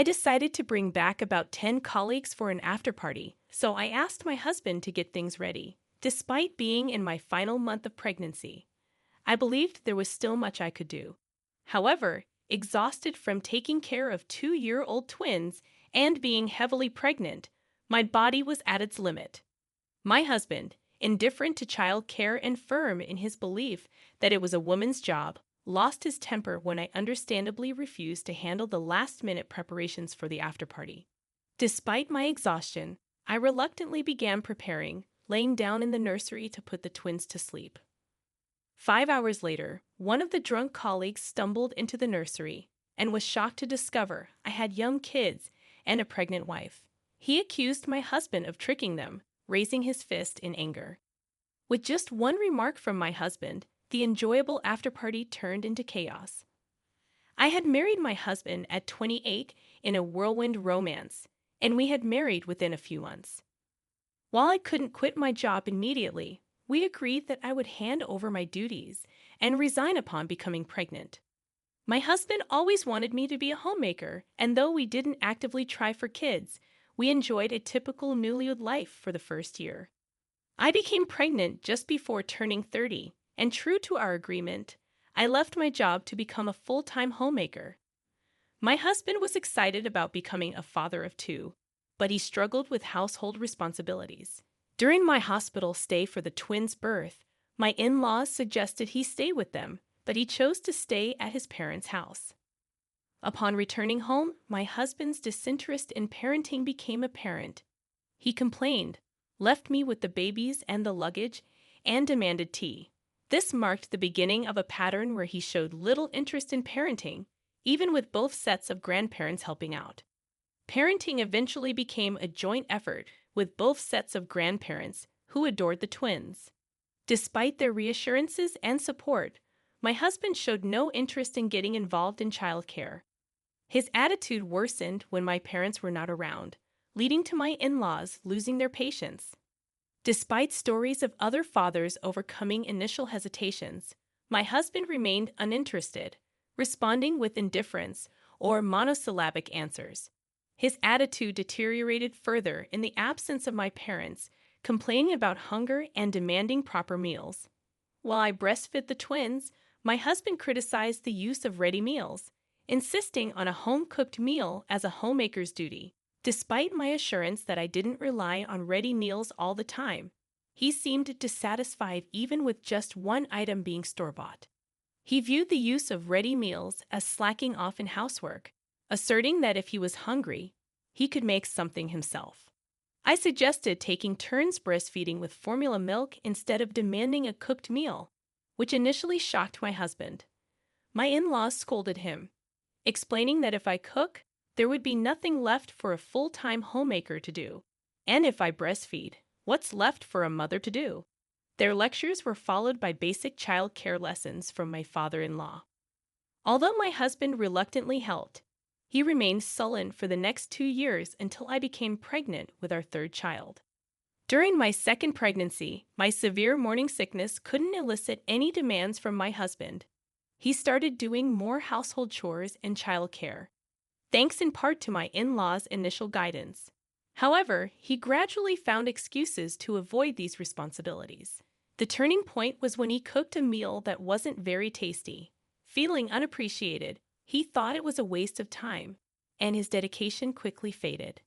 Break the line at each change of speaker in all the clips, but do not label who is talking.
I decided to bring back about 10 colleagues for an after-party, so I asked my husband to get things ready. Despite being in my final month of pregnancy, I believed there was still much I could do. However, exhausted from taking care of 2-year-old twins and being heavily pregnant, my body was at its limit. My husband, indifferent to child care and firm in his belief that it was a woman's job, lost his temper when I understandably refused to handle the last-minute preparations for the after-party. Despite my exhaustion, I reluctantly began preparing, laying down in the nursery to put the twins to sleep. 5 hours later, one of the drunk colleagues stumbled into the nursery and was shocked to discover I had young kids and a pregnant wife. He accused my husband of tricking them, raising his fist in anger. With just one remark from my husband, the enjoyable after-party turned into chaos. I had married my husband at 28 in a whirlwind romance, and we had married within a few months. While I couldn't quit my job immediately, we agreed that I would hand over my duties and resign upon becoming pregnant. My husband always wanted me to be a homemaker, and though we didn't actively try for kids, we enjoyed a typical newlywed life for the first year. I became pregnant just before turning 30, and true to our agreement, I left my job to become a full-time homemaker. My husband was excited about becoming a father of 2, but he struggled with household responsibilities. During my hospital stay for the twins' birth, my in-laws suggested he stay with them, but he chose to stay at his parents' house. Upon returning home, my husband's disinterest in parenting became apparent. He complained, left me with the babies and the luggage, and demanded tea. This marked the beginning of a pattern where he showed little interest in parenting, even with both sets of grandparents helping out. Parenting eventually became a joint effort with both sets of grandparents who adored the twins. Despite their reassurances and support, my husband showed no interest in getting involved in childcare. His attitude worsened when my parents were not around, leading to my in-laws losing their patience. Despite stories of other fathers overcoming initial hesitations, my husband remained uninterested, responding with indifference or monosyllabic answers. His attitude deteriorated further in the absence of my parents, complaining about hunger and demanding proper meals. While I breastfed the twins, my husband criticized the use of ready meals, insisting on a home-cooked meal as a homemaker's duty. Despite my assurance that I didn't rely on ready meals all the time, he seemed dissatisfied even with just one item being store-bought. He viewed the use of ready meals as slacking off in housework, asserting that if he was hungry, he could make something himself. I suggested taking turns breastfeeding with formula milk instead of demanding a cooked meal, which initially shocked my husband. My in-laws scolded him, explaining that if I cook, there would be nothing left for a full-time homemaker to do, and if I breastfeed, what's left for a mother to do? Their lectures were followed by basic child care lessons from my father-in-law. Although my husband reluctantly helped, he remained sullen for the next 2 years until I became pregnant with our third child. During my second pregnancy, my severe morning sickness couldn't elicit any demands from my husband. He started doing more household chores and child care, thanks in part to my in-laws' initial guidance. However, he gradually found excuses to avoid these responsibilities. The turning point was when he cooked a meal that wasn't very tasty. Feeling unappreciated, he thought it was a waste of time, and his dedication quickly faded.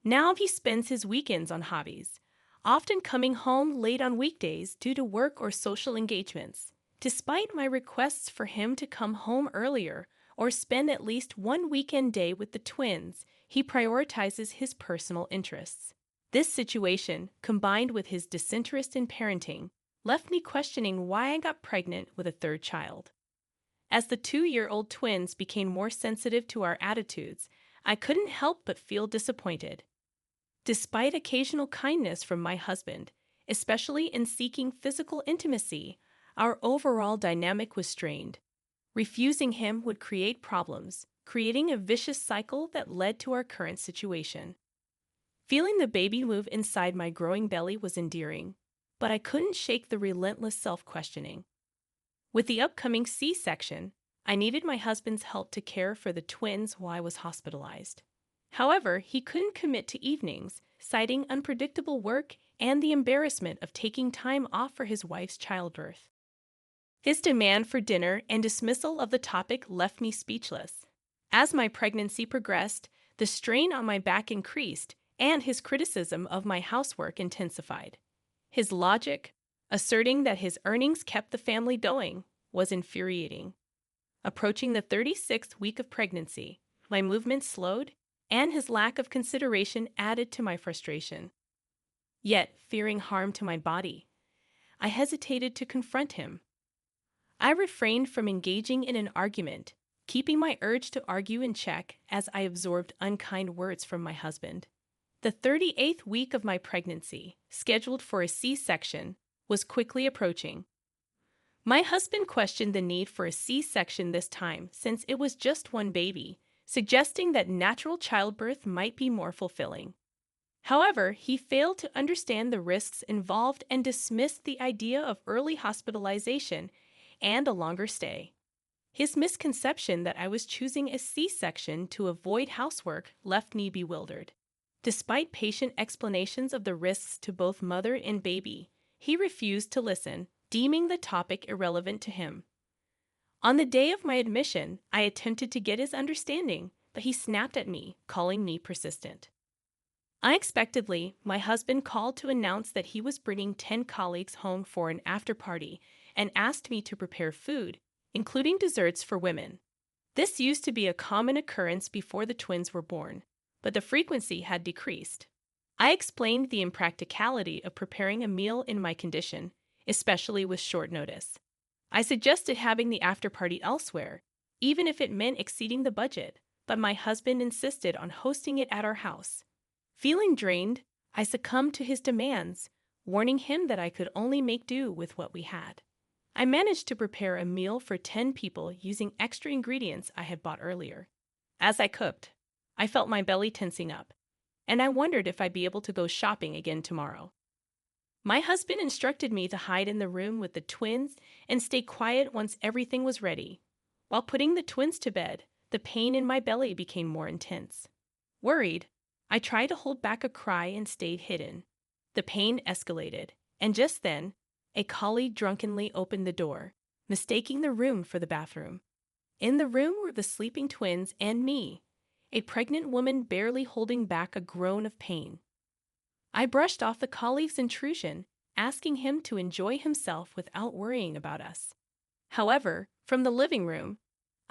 Now he spends his weekends on hobbies, often coming home late on weekdays due to work or social engagements. Despite my requests for him to come home earlier or spend at least one weekend day with the twins, he prioritizes his personal interests. This situation, combined with his disinterest in parenting, left me questioning why I got pregnant with a third child. As the 2-year-old twins became more sensitive to our attitudes, I couldn't help but feel disappointed. Despite occasional kindness from my husband, especially in seeking physical intimacy, our overall dynamic was strained. Refusing him would create problems, creating a vicious cycle that led to our current situation. Feeling the baby move inside my growing belly was endearing, but I couldn't shake the relentless self-questioning. With the upcoming C-section, I needed my husband's help to care for the twins while I was hospitalized. However, he couldn't commit to evenings, citing unpredictable work and the embarrassment of taking time off for his wife's childbirth. His demand for dinner and dismissal of the topic left me speechless. As my pregnancy progressed, the strain on my back increased, and his criticism of my housework intensified. His logic, asserting that his earnings kept the family going, was infuriating. Approaching the 36th week of pregnancy, my movement slowed, and his lack of consideration added to my frustration. Yet, fearing harm to my body, I hesitated to confront him. I refrained from engaging in an argument, keeping my urge to argue in check as I absorbed unkind words from my husband. The 38th week of my pregnancy, scheduled for a C-section, was quickly approaching. My husband questioned the need for a C-section this time since it was just one baby, suggesting that natural childbirth might be more fulfilling. However, he failed to understand the risks involved and dismissed the idea of early hospitalization and a longer stay. His misconception that I was choosing a C-section to avoid housework left me bewildered. Despite patient explanations of the risks to both mother and baby, he refused to listen, deeming the topic irrelevant to him. On the day of my admission, I attempted to get his understanding, but he snapped at me, calling me persistent. Unexpectedly, my husband called to announce that he was bringing 10 colleagues home for an after-party and asked me to prepare food, including desserts for women. This used to be a common occurrence before the twins were born, but the frequency had decreased. I explained the impracticality of preparing a meal in my condition, especially with short notice. I suggested having the after-party elsewhere, even if it meant exceeding the budget, but my husband insisted on hosting it at our house. Feeling drained, I succumbed to his demands, warning him that I could only make do with what we had. I managed to prepare a meal for 10 people using extra ingredients I had bought earlier. As I cooked, I felt my belly tensing up, and I wondered if I'd be able to go shopping again tomorrow. My husband instructed me to hide in the room with the twins and stay quiet once everything was ready. While putting the twins to bed, the pain in my belly became more intense. Worried, I tried to hold back a cry and stayed hidden. The pain escalated, and just then, a colleague drunkenly opened the door, mistaking the room for the bathroom. In the room were the sleeping twins and me, a pregnant woman barely holding back a groan of pain. I brushed off the colleague's intrusion, asking him to enjoy himself without worrying about us. However, from the living room,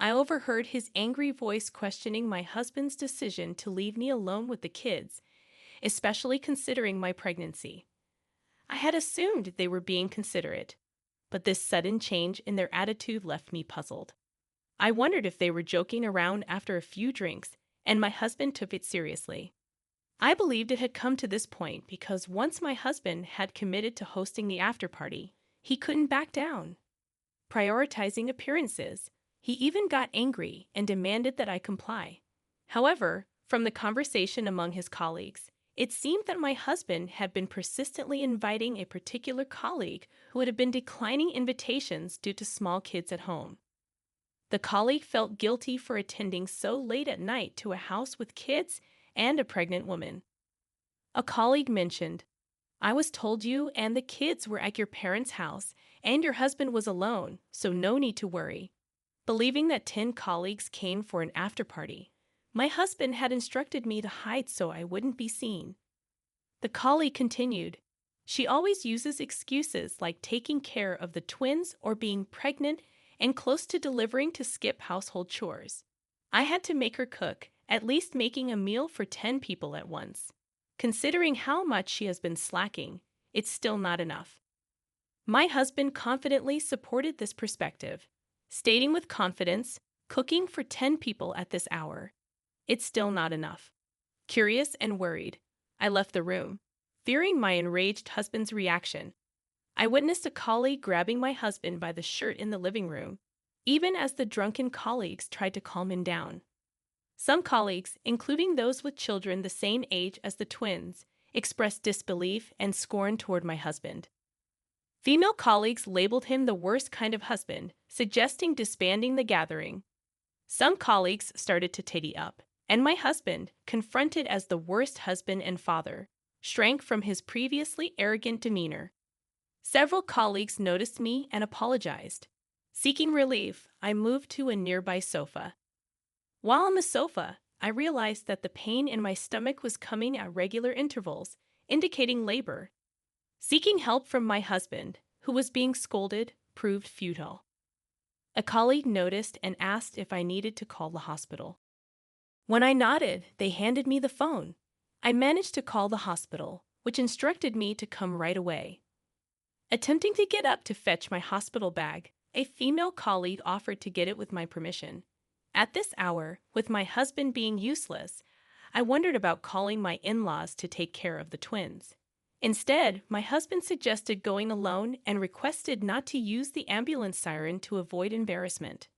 I overheard his angry voice questioning my husband's decision to leave me alone with the kids, especially considering my pregnancy. I had assumed they were being considerate, but this sudden change in their attitude left me puzzled. I wondered if they were joking around after a few drinks, and my husband took it seriously. I believed it had come to this point because once my husband had committed to hosting the after-party, he couldn't back down. Prioritizing appearances, he even got angry and demanded that I comply. However, from the conversation among his colleagues, it seemed that my husband had been persistently inviting a particular colleague who had been declining invitations due to small kids at home. The colleague felt guilty for attending so late at night to a house with kids and a pregnant woman. A colleague mentioned, "I was told you and the kids were at your parents' house and your husband was alone, so no need to worry." Believing that 10 colleagues came for an after-party, my husband had instructed me to hide so I wouldn't be seen. The colleague continued, "She always uses excuses like taking care of the twins or being pregnant and close to delivering to skip household chores. I had to make her cook, at least making a meal for 10 people at once. Considering how much she has been slacking, it's still not enough." My husband confidently supported this perspective, stating with confidence, "Cooking for 10 people at this hour. It's still not enough." Curious and worried, I left the room, fearing my enraged husband's reaction. I witnessed a colleague grabbing my husband by the shirt in the living room, even as the drunken colleagues tried to calm him down. Some colleagues, including those with children the same age as the twins, expressed disbelief and scorn toward my husband. Female colleagues labeled him the worst kind of husband, suggesting disbanding the gathering. Some colleagues started to tiddy up, and my husband, confronted as the worst husband and father, shrank from his previously arrogant demeanor. Several colleagues noticed me and apologized. Seeking relief, I moved to a nearby sofa. While on the sofa, I realized that the pain in my stomach was coming at regular intervals, indicating labor. Seeking help from my husband, who was being scolded, proved futile. A colleague noticed and asked if I needed to call the hospital. When I nodded, they handed me the phone. I managed to call the hospital, which instructed me to come right away. Attempting to get up to fetch my hospital bag, a female colleague offered to get it with my permission. At this hour, with my husband being useless, I wondered about calling my in-laws to take care of the twins. Instead, my husband suggested going alone and requested not to use the ambulance siren to avoid embarrassment.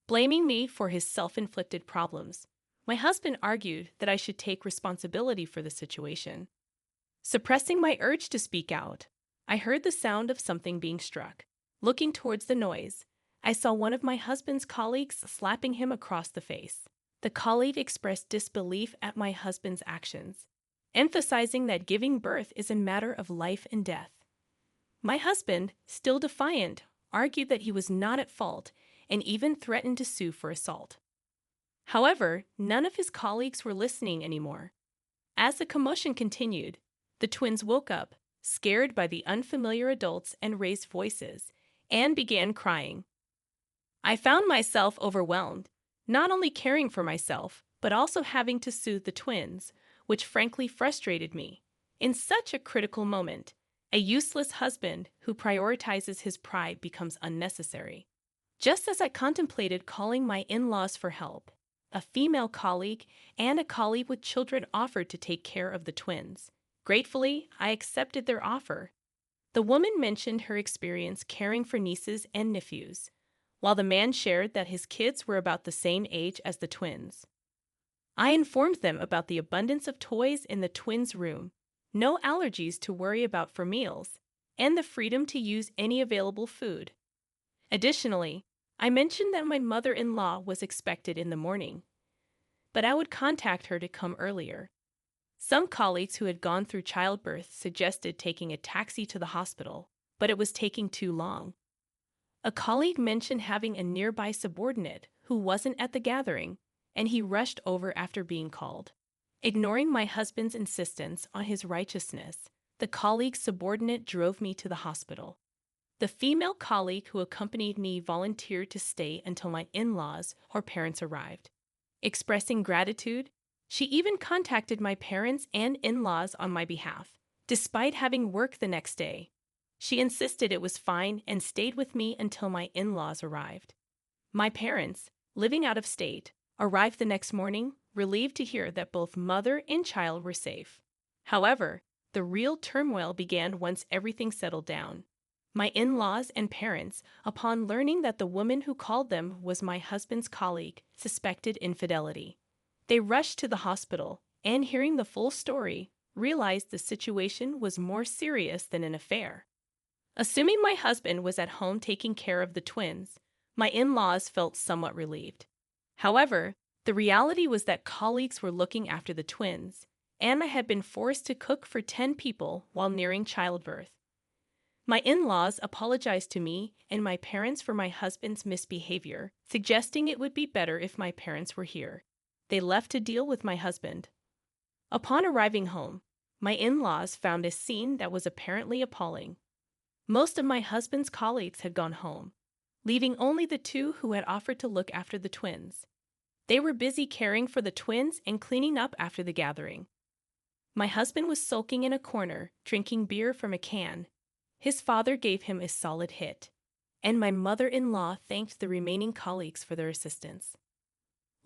Blaming me for his self-inflicted problems, my husband argued that I should take responsibility for the situation. Suppressing my urge to speak out, I heard the sound of something being struck. Looking towards the noise, I saw one of my husband's colleagues slapping him across the face. The colleague expressed disbelief at my husband's actions, emphasizing that giving birth is a matter of life and death. My husband, still defiant, argued that he was not at fault and even threatened to sue for assault. However, none of his colleagues were listening anymore. As the commotion continued, the twins woke up, scared by the unfamiliar adults, and raised voices, and began crying. I found myself overwhelmed, not only caring for myself, but also having to soothe the twins, which frankly frustrated me. In such a critical moment, a useless husband who prioritizes his pride becomes unnecessary. Just as I contemplated calling my in-laws for help, a female colleague and a colleague with children offered to take care of the twins. Gratefully, I accepted their offer. The woman mentioned her experience caring for nieces and nephews, while the man shared that his kids were about the same age as the twins. I informed them about the abundance of toys in the twins' room, no allergies to worry about for meals, and the freedom to use any available food. Additionally, I mentioned that my mother-in-law was expected in the morning, but I would contact her to come earlier. Some colleagues who had gone through childbirth suggested taking a taxi to the hospital, but it was taking too long. A colleague mentioned having a nearby subordinate who wasn't at the gathering, and he rushed over after being called. Ignoring my husband's insistence on his righteousness, the colleague's subordinate drove me to the hospital. The female colleague who accompanied me volunteered to stay until my in-laws or parents arrived. Expressing gratitude, she even contacted my parents and in-laws on my behalf. Despite having work the next day, she insisted it was fine and stayed with me until my in-laws arrived. My parents, living out of state, arrived the next morning, relieved to hear that both mother and child were safe. However, the real turmoil began once everything settled down. My in-laws and parents, upon learning that the woman who called them was my husband's colleague, suspected infidelity. They rushed to the hospital and, hearing the full story, realized the situation was more serious than an affair. Assuming my husband was at home taking care of the twins, my in-laws felt somewhat relieved. However, the reality was that colleagues were looking after the twins, and I had been forced to cook for 10 people while nearing childbirth. My in-laws apologized to me and my parents for my husband's misbehavior, suggesting it would be better if my parents were here. They left to deal with my husband. Upon arriving home, my in-laws found a scene that was apparently appalling. Most of my husband's colleagues had gone home, leaving only the 2 who had offered to look after the twins. They were busy caring for the twins and cleaning up after the gathering. My husband was sulking in a corner, drinking beer from a can. His father gave him a solid hit, and my mother-in-law thanked the remaining colleagues for their assistance.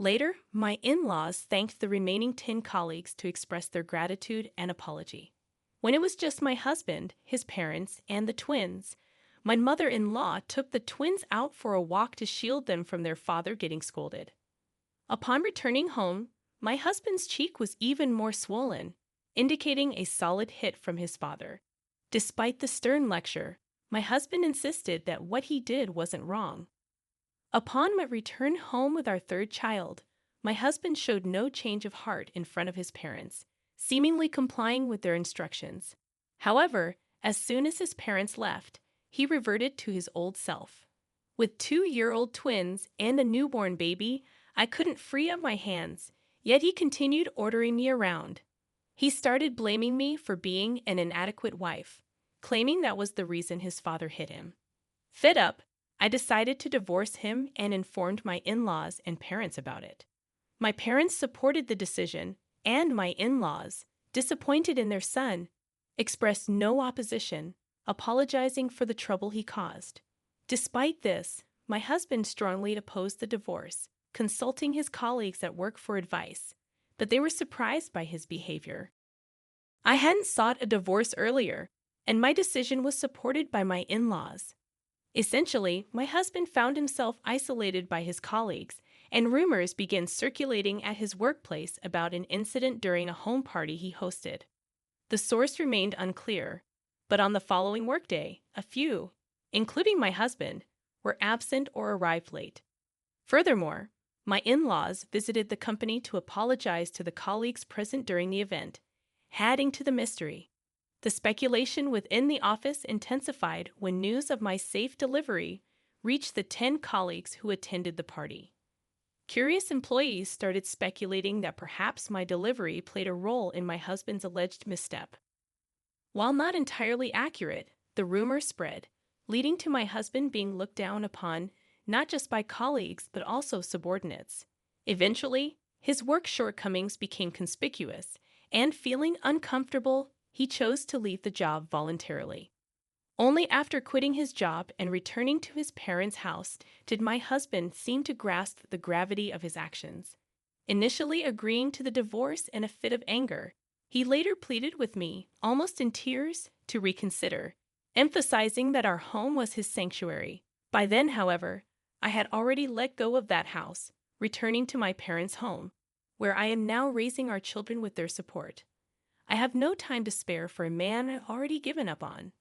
Later, my in-laws thanked the remaining 10 colleagues to express their gratitude and apology. When it was just my husband, his parents, and the twins, my mother-in-law took the twins out for a walk to shield them from their father getting scolded. Upon returning home, my husband's cheek was even more swollen, indicating a solid hit from his father. Despite the stern lecture, My husband insisted that what he did wasn't wrong. Upon my return home with our third child, my husband showed no change of heart in front of his parents, seemingly complying with their instructions. However, as soon as his parents left, he reverted to his old self. With 2-year-old twins and a newborn baby, I couldn't free up my hands, yet he continued ordering me around. He started blaming me for being an inadequate wife, claiming that was the reason his father hit him. Fed up, I decided to divorce him and informed my in-laws and parents about it. My parents supported the decision, and my in-laws, disappointed in their son, expressed no opposition, apologizing for the trouble he caused. Despite this, my husband strongly opposed the divorce, consulting his colleagues at work for advice, but they were surprised by his behavior. I hadn't sought a divorce earlier, and my decision was supported by my in-laws. Essentially, my husband found himself isolated by his colleagues, and rumors began circulating at his workplace about an incident during a home party he hosted. The source remained unclear, but on the following workday, a few, including my husband, were absent or arrived late. Furthermore, my in-laws visited the company to apologize to the colleagues present during the event, adding to the mystery. The speculation within the office intensified when news of my safe delivery reached the 10 colleagues who attended the party. Curious employees started speculating that perhaps my delivery played a role in my husband's alleged misstep. While not entirely accurate, the rumor spread, leading to my husband being looked down upon not just by colleagues but also subordinates. Eventually, his work shortcomings became conspicuous, and feeling uncomfortable, he chose to leave the job voluntarily. Only after quitting his job and returning to his parents' house did my husband seem to grasp the gravity of his actions. Initially agreeing to the divorce in a fit of anger, he later pleaded with me, almost in tears, to reconsider, emphasizing that our home was his sanctuary. By then, however, I had already let go of that house, returning to my parents' home, where I am now raising our children with their support. I have no time to spare for a man I've already given up on.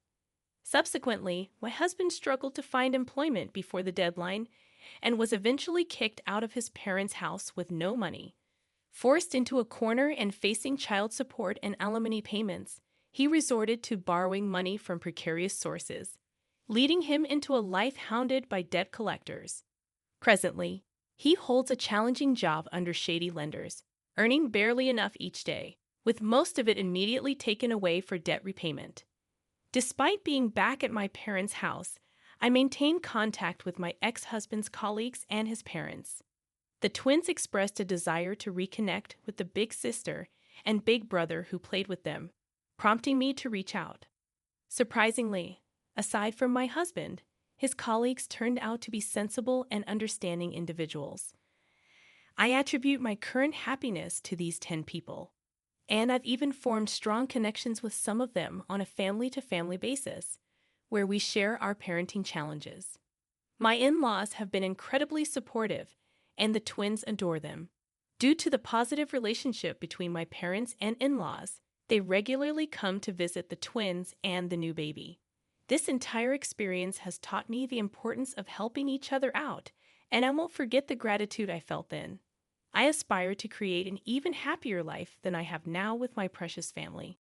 Subsequently, my husband struggled to find employment before the deadline and was eventually kicked out of his parents' house with no money. Forced into a corner and facing child support and alimony payments, he resorted to borrowing money from precarious sources, leading him into a life hounded by debt collectors. Presently, he holds a challenging job under shady lenders, earning barely enough each day, with most of it immediately taken away for debt repayment. Despite being back at my parents' house, I maintained contact with my ex-husband's colleagues and his parents. The twins expressed a desire to reconnect with the big sister and big brother who played with them, prompting me to reach out. Surprisingly, aside from my husband, his colleagues turned out to be sensible and understanding individuals. I attribute my current happiness to these 10 people, and I've even formed strong connections with some of them on a family-to-family basis, where we share our parenting challenges. My in-laws have been incredibly supportive, and the twins adore them. Due to the positive relationship between my parents and in-laws, they regularly come to visit the twins and the new baby. This entire experience has taught me the importance of helping each other out, and I won't forget the gratitude I felt then. I aspire to create an even happier life than I have now with my precious family.